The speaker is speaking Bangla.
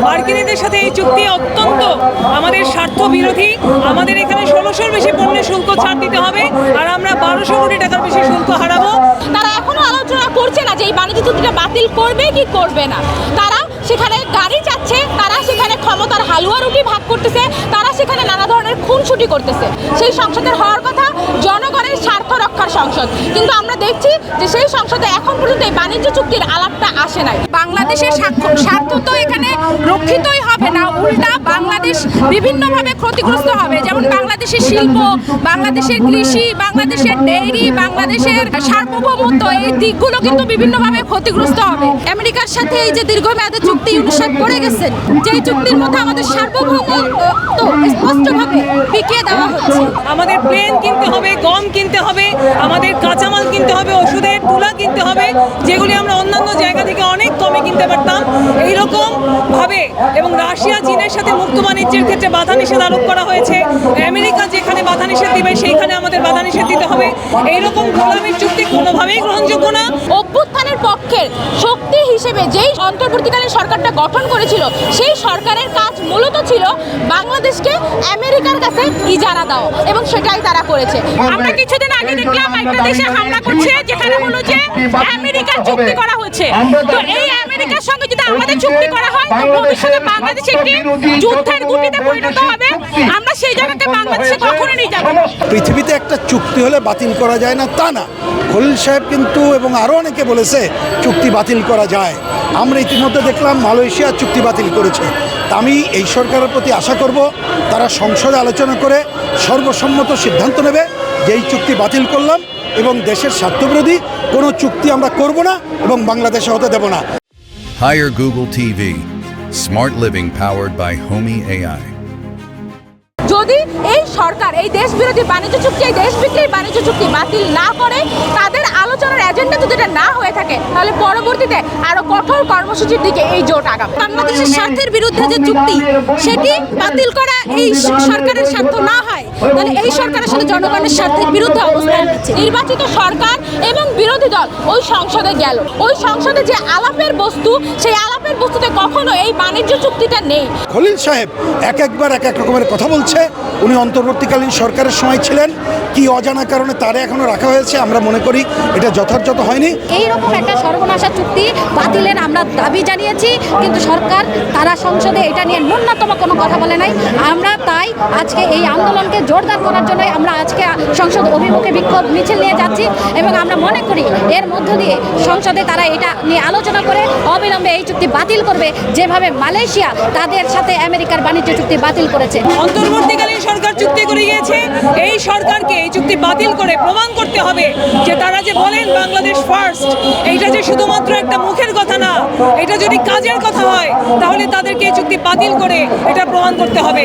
মার্কিনীদের সাথে এই চুক্তি অত্যন্ত আমাদের স্বার্থ বিরোধী। আমাদের এখানে 1600-র বেশি পণ্যের শুল্ক ছাড় দিতে হবে, আর আমরা 1200 কোটি টাকার বেশি শুল্ক হারাবো। তারা এখনো আলোচনা করছে না যে এই বাণিজ্য চুক্তিটা বাতিল করবে কি করবে না। তারা সেখানে গাড়ি চাচ্ছে, তারা সেখানে ক্ষমতার হালুয়া রুটি ভাগ করতেছে, তারা সেখানে নানা ধরনের খুনসুটি করতেছে। সেই সংসদের হওয়ার কথা জনগণের স্বার্থ রক্ষার সংসদ, কিন্তু আমরা দেখছি যে সেই সংসদে এখন পর্যন্ত এই বাণিজ্য চুক্তির আলাপটা আসে নাই। বাংলাদেশের স্বার্থ তো এখানে রক্ষিতই হবে না, উল্টা বাংলাদেশ বিভিন্নভাবে ক্ষতিগ্রস্ত হবে। যেমন বাংলাদেশের শিল্প, বাংলাদেশের কৃষি, বাংলাদেশের ডেইরি, বাংলাদেশের সার্বভৌমত্ব, এই দিকগুলো কিন্তু বিভিন্নভাবে ক্ষতিগ্রস্ত হবে। আমেরিকার সাথে এই যে দীর্ঘমেয়াদী চুক্তি অনুসার করে গেছেন, যে চুক্তির মধ্যে আমাদের সার্বভৌমত্ব স্পষ্টভাবে বিকিয়ে দেওয়া হচ্ছে। আমাদের প্লেন কিনতে হবে, গম কিনতে হবে, আমাদের কাঁচামাল কিনতে হবে, ওষুধের তুলা কিনতে হবে, যেগুলি আমরা অন্যান্য জায়গা থেকে অনেক কমে কিনতে পারতাম। এইরকম ভাবে এবং রাশিয়া চীনের সাথে মুক্ত বাণিজ্যের ক্ষেত্রে বাধা নিষেধ আরোপ করা হয়েছে। আমেরিকা যেখানে বাধা নিষেধ দিবে সেইখানে আমাদের বাধা নিষেধ দিতে হবে। এইরকম গোলামির চুক্তি কোনোভাবেই গ্রহণযোগ্য না। অভ্যুত্থানের পক্ষের শক্তি হিসেবে যেই অন্তর্বর্তীকালীন সরকারটা গঠন করেছিল, সেই সরকারের কাজ মূলত ছিল বাংলাদেশকে আমেরিকার কাছে ইজারা দাও, এবং সেটাই তারা করেছে। আমরা কিছুদিন আগে দেখলাম একটা দেশে হামলা করছে, যেখানে হলো যে আমেরিকার চুক্তি করা হচ্ছে। তো এই আমেরিকার সঙ্গে যদি আমাদের চুক্তি করা হয়, তো ভবিষ্যতে বাংলাদেশ একটি যুদ্ধের গুটিতে পরিণত হবে। আমরা সেই জায়গাতে বাংলাদেশে কখনো নিয়ে যাব না। পৃথিবীতে একটা চুক্তি হলে বাতিল করা যায় না তা না। খলিল সাহেব কিন্তু এবং আরও অনেকে বলেছে চুক্তি বাতিল করা যায়। আমরা ইতিমধ্যে দেখলাম মালয়েশিয়া চুক্তি বাতিল করেছে। তা আমি এই সরকারের প্রতি আশা করব তারা সংসদে আলোচনা করে সর্বসম্মত সিদ্ধান্ত নেবে যে এই চুক্তি বাতিল করলাম এবং দেশের স্বার্থবিরোধী কোনো চুক্তি আমরা করব না এবং বাংলাদেশে হতে দেব না। Hire Google TV. Smart living powered by Homey AI. যদি এই সরকার এই দেশ বিরোধী বাণিজ্য চুক্তি, এই দেশ বিক্রির বাণিজ্য চুক্তি বাতিল না করে, তাদের আলোচনার এজেন্ডা যদি এটা না হয়ে থাকে, তাহলে পরবর্তীতে আরো কঠোর কর্মসূচির দিকে এই জোট আগাবে। বাংলাদেশের স্বার্থের বিরুদ্ধে যে চুক্তি, সেটি বাতিল করা এই সরকারের স্বার্থ না হয়, তাহলে এই সরকার আসলে জনগণের স্বার্থের বিরুদ্ধে অবস্থান নিচ্ছে। নির্বাচিত সরকার এবং বিরোধী দল ওই সংসদে গেল, ওই সংসদে যে আলাপের বস্তু, সেই আলাপের বস্তুতে কখনো এই বাণিজ্য চুক্তিটা নেই। খলিল সাহেব একবার এক রকমের কথা বলছে। উনি অন্তর্বর্তীকালীন সরকারের সময় ছিলেন, কি অজানা কারণে তারা এখনো রাখা হয়েছে। আমরা মনে করি এটা যথাযথ হয়নি। এইরকম একটা সর্বনাশা চুক্তি বাতিলের আমরা দাবি জানিয়েছি, কিন্তু সরকার তারা সংসদে এটা নিয়ে ন্যূনতম কোনো কথা বলে নাই। আমরা তাই আজকে এই আন্দোলনকে জোরদার করার জন্য আমরা আজকে সংসদ অভিমুখে বিক্ষোভ মিছিল নিয়ে যাচ্ছি, এবং আমরা মনে করি এর মধ্য দিয়ে সংসদে তারা এটা নিয়ে আলোচনা করে অবিলম্বে এই চুক্তি বাতিল করবে, যেভাবে মালয়েশিয়া তাদের সাথে আমেরিকার বাণিজ্য চুক্তি বাতিল করেছে। অন্তর্বর্তীকালীন সরকার চুক্তি করে গিয়েছে, এই সরকারকে এই চুক্তি বাতিল করে প্রমাণ করতে হবে যে তারা যে বলেন বাংলাদেশ ফার্স্ট, এইটা যে শুধুমাত্র একটা মুখের কথা না, এটা যদি কাজের কথা হয়, তাহলে তাদেরকে এই চুক্তি বাতিল করে এটা প্রমাণ করতে হবে।